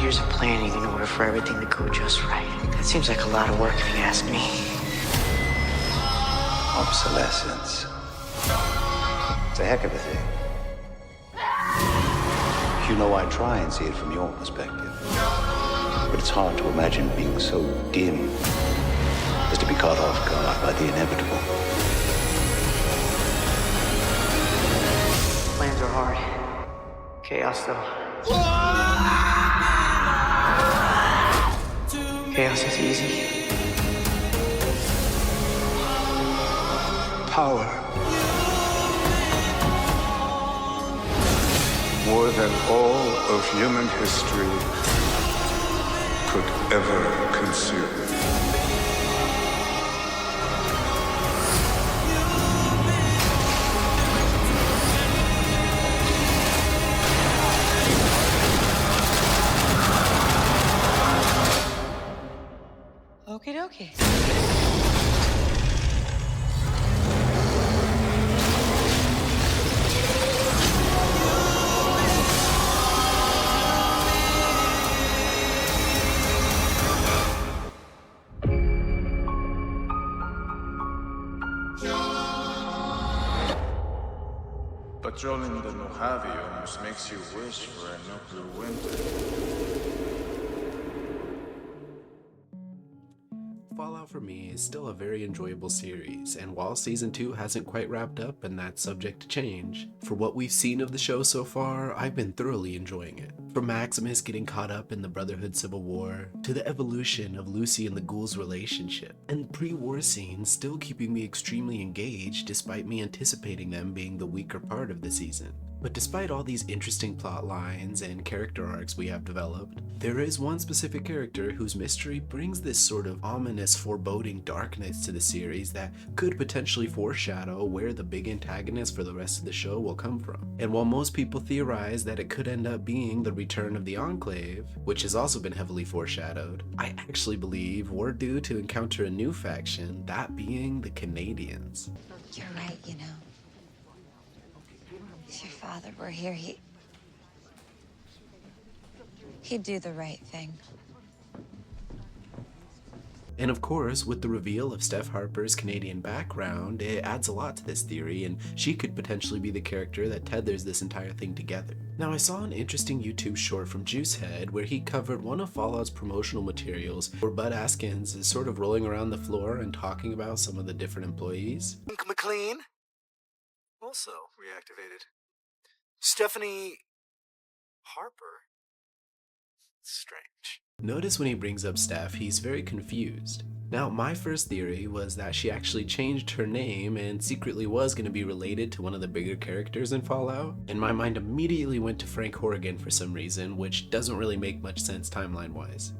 years of planning in order for everything to go just right. That seems like a lot of work if you ask me. Obsolescence. It's a heck of a thing. You know, I try and see it from your perspective. But it's hard to imagine being so dim as to be caught off guard by the inevitable. Plans are hard. Chaos, though. Chaos is easy. Power. More than all of human history could ever consume. Okie dokie. Patrolling the Mojave almost makes you wish for a nuclear winter. Fallout for me is still a very enjoyable series, and while Season 2 hasn't quite wrapped up and that's subject to change, for what we've seen of the show so far, I've been thoroughly enjoying it. From Maximus getting caught up in the Brotherhood Civil War, to the evolution of Lucy and the ghouls' relationship, and the pre-war scenes still keeping me extremely engaged despite me anticipating them being the weaker part of the season. But despite all these interesting plot lines and character arcs we have developed, there is one specific character whose mystery brings this sort of ominous, foreboding darkness to the series that could potentially foreshadow where the big antagonist for the rest of the show will come from. And while most people theorize that it could end up being the return of the Enclave, which has also been heavily foreshadowed, I actually believe we're due to encounter a new faction, that being the Canadians. You're right, you know. If your father were here, he'd do the right thing. And of course, with the reveal of Steph Harper's Canadian background, it adds a lot to this theory, and she could potentially be the character that tethers this entire thing together. Now, I saw an interesting YouTube short from Juicehead where he covered one of Fallout's promotional materials where Bud Askins is sort of rolling around the floor and talking about some of the different employees. McLean, also reactivated. Stephanie Harper. Strange. Notice when he brings up Steph, he's very confused. Now, my first theory was that she actually changed her name and secretly was going to be related to one of the bigger characters in Fallout, and my mind immediately went to Frank Horrigan for some reason, which doesn't really make much sense timeline-wise.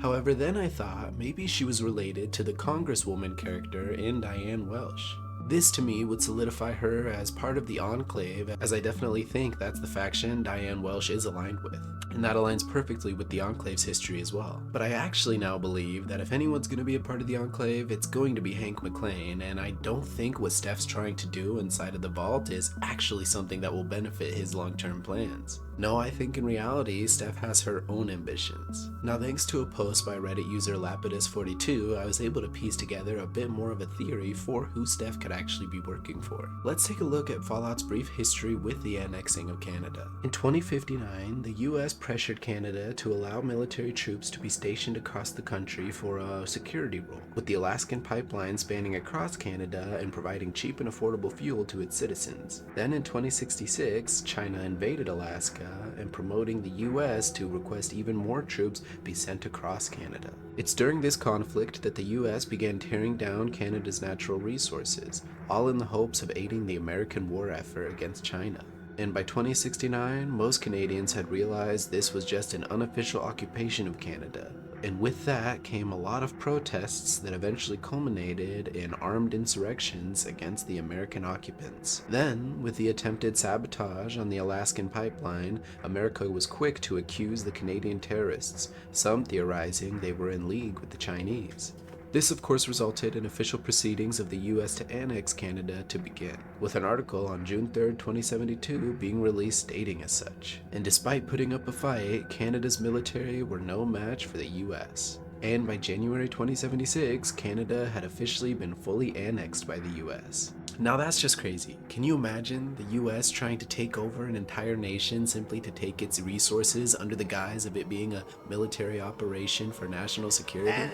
However, then I thought maybe she was related to the Congresswoman character in Diane Welsh. This to me would solidify her as part of the Enclave, as I definitely think that's the faction Diane Welsh is aligned with. And that aligns perfectly with the Enclave's history as well. But I actually now believe that if anyone's going to be a part of the Enclave, it's going to be Hank McLean, and I don't think what Steph's trying to do inside of the vault is actually something that will benefit his long-term plans. No, I think in reality, Steph has her own ambitions. Now, thanks to a post by Reddit user Lapidus42, I was able to piece together a bit more of a theory for who Steph could actually be working for. Let's take a look at Fallout's brief history with the annexing of Canada. In 2059, the US pressured Canada to allow military troops to be stationed across the country for a security role, with the Alaskan pipeline spanning across Canada and providing cheap and affordable fuel to its citizens. Then in 2066, China invaded Alaska and promoting the US to request even more troops be sent across Canada. It's during this conflict that the US began tearing down Canada's natural resources, all in the hopes of aiding the American war effort against China. And by 2069, most Canadians had realized this was just an unofficial occupation of Canada. And with that came a lot of protests that eventually culminated in armed insurrections against the American occupants. Then, with the attempted sabotage on the Alaskan pipeline, America was quick to accuse the Canadian terrorists, some theorizing they were in league with the Chinese. This of course resulted in official proceedings of the US to annex Canada to begin, with an article on June 3rd, 2072 being released stating as such. And despite putting up a fight, Canada's military were no match for the US. And by January 2076, Canada had officially been fully annexed by the US. Now that's just crazy. Can you imagine the US trying to take over an entire nation simply to take its resources under the guise of it being a military operation for national security?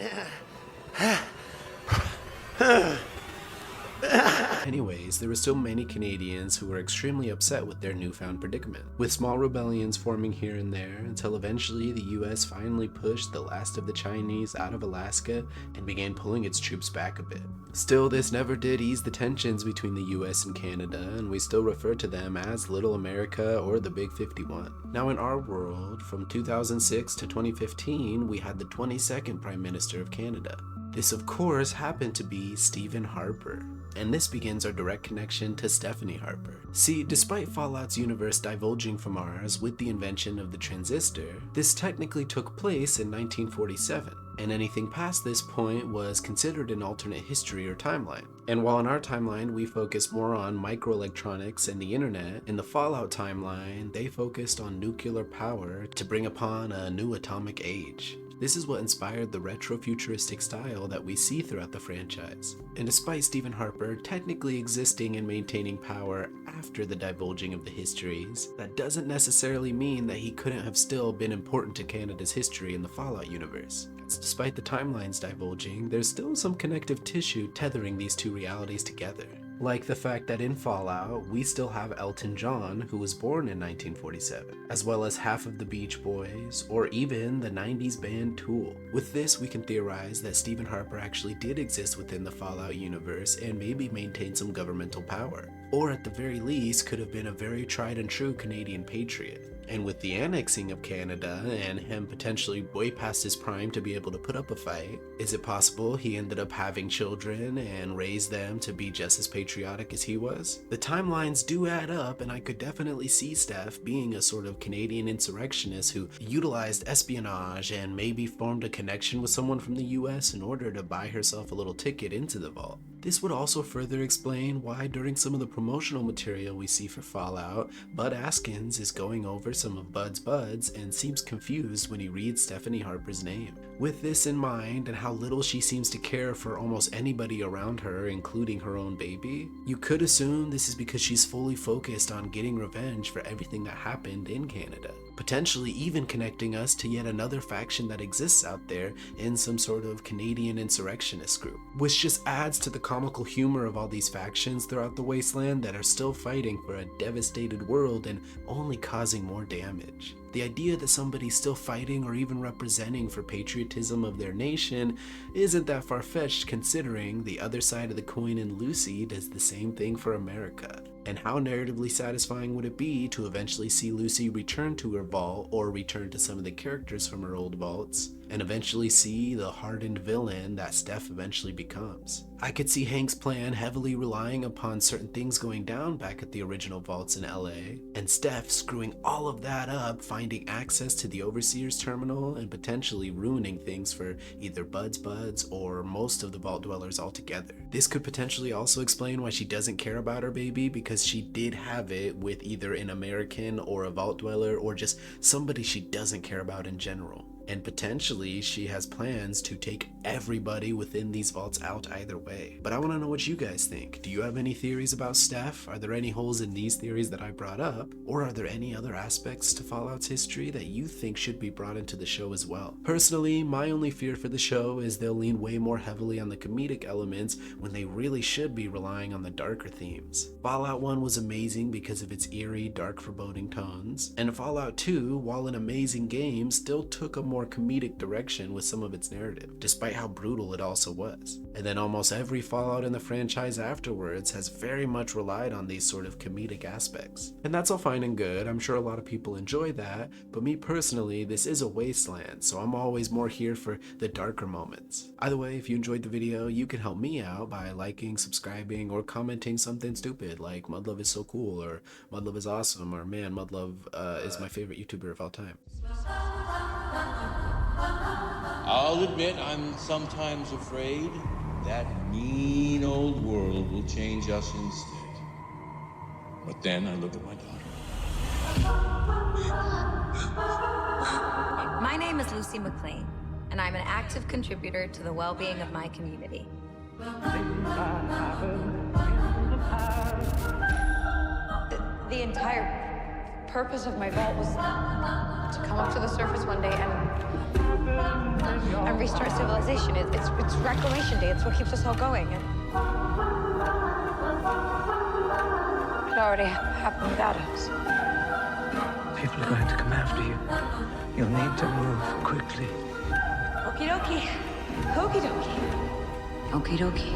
Anyways, there were still many Canadians who were extremely upset with their newfound predicament, with small rebellions forming here and there until eventually the US finally pushed the last of the Chinese out of Alaska and began pulling its troops back a bit. Still, this never did ease the tensions between the US and Canada, and we still refer to them as Little America or the Big 51. Now in our world, from 2006 to 2015, we had the 22nd Prime Minister of Canada. This of course happened to be Stephen Harper, and this begins our direct connection to Stephanie Harper. See, despite Fallout's universe divulging from ours with the invention of the transistor, this technically took place in 1947, and anything past this point was considered an alternate history or timeline. And while in our timeline we focus more on microelectronics and the internet, in the Fallout timeline they focused on nuclear power to bring upon a new atomic age. This is what inspired the retro-futuristic style that we see throughout the franchise. And despite Stephen Harper technically existing and maintaining power after the divulging of the histories, that doesn't necessarily mean that he couldn't have still been important to Canada's history in the Fallout universe. Despite the timelines divulging, there's still some connective tissue tethering these two realities together. Like the fact that in Fallout, we still have Elton John, who was born in 1947, as well as half of the Beach Boys, or even the 90s band Tool. With this, we can theorize that Stephen Harper actually did exist within the Fallout universe and maybe maintained some governmental power, or at the very least could have been a very tried and true Canadian patriot. And with the annexing of Canada and him potentially way past his prime to be able to put up a fight, is it possible he ended up having children and raised them to be just as patriotic as he was? The timelines do add up, and I could definitely see Steph being a sort of Canadian insurrectionist who utilized espionage and maybe formed a connection with someone from the US in order to buy herself a little ticket into the vault. This would also further explain why during some of the promotional material we see for Fallout, Bud Askins is going over some of Bud's buds and seems confused when he reads Stephanie Harper's name. With this in mind and how little she seems to care for almost anybody around her, including her own baby, you could assume this is because she's fully focused on getting revenge for everything that happened in Canada, potentially even connecting us to yet another faction that exists out there in some sort of Canadian insurrectionist group, which just adds to the comical humor of all these factions throughout the wasteland that are still fighting for a devastated world and only causing more damage. The idea that somebody's still fighting or even representing for patriotism of their nation isn't that far-fetched, considering the other side of the coin in Lucy does the same thing for America. And how narratively satisfying would it be to eventually see Lucy return to her vault, or return to some of the characters from her old vaults, and eventually see the hardened villain that Steph eventually becomes. I could see Hank's plan heavily relying upon certain things going down back at the original vaults in LA, and Steph screwing all of that up, finding access to the Overseer's terminal and potentially ruining things for either Bud's buds or most of the vault dwellers altogether. This could potentially also explain why she doesn't care about her baby, because she did have it with either an American or a vault dweller or just somebody she doesn't care about in general. And potentially she has plans to take everybody within these vaults out either way. But I want to know what you guys think. Do you have any theories about Steph? Are there any holes in these theories that I brought up? Or are there any other aspects to Fallout's history that you think should be brought into the show as well? Personally, my only fear for the show is they'll lean way more heavily on the comedic elements when they really should be relying on the darker themes. Fallout 1 was amazing because of its eerie, dark, foreboding tones, and Fallout 2, while an amazing game, still took a more comedic direction with some of its narrative, despite how brutal it also was. And then almost every Fallout in the franchise afterwards has very much relied on these sort of comedic aspects. And that's all fine and good, I'm sure a lot of people enjoy that, but me personally, this is a wasteland, so I'm always more here for the darker moments. Either way, if you enjoyed the video, you can help me out by liking, subscribing, or commenting something stupid like MudLuv is so cool, or MudLuv is awesome, or man, MudLuv is my favorite YouTuber of all time. I'll admit I'm sometimes afraid that mean old world will change us instead. But then I look at my daughter. My name is Lucy McLean, and I'm an active contributor to the well-being of my community. The entire purpose of my vault was to come up to the surface one day and restart civilization. It's Reclamation Day. It's what keeps us all going. And it already happened without us. People are going to come after you. You'll need to move quickly. Okie dokie. Okie dokie. Okie dokie.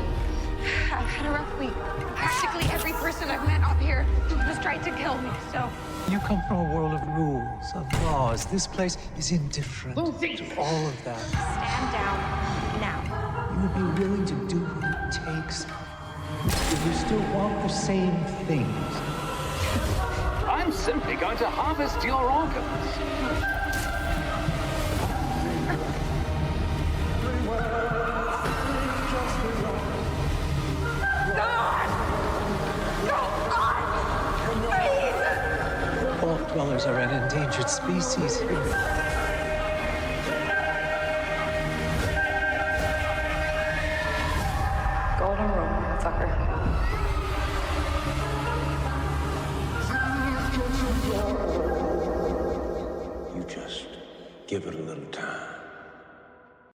I've had a rough week. Practically every person I've met up here has tried to kill me, so... You come from a world of rules, of laws. This place is indifferent to all of that. Stand down now. You would be willing to do what it takes if you still want the same things. I'm simply going to harvest your organs. Vault dwellers are an endangered species here. Golden rule, motherfucker. You just give it a little time.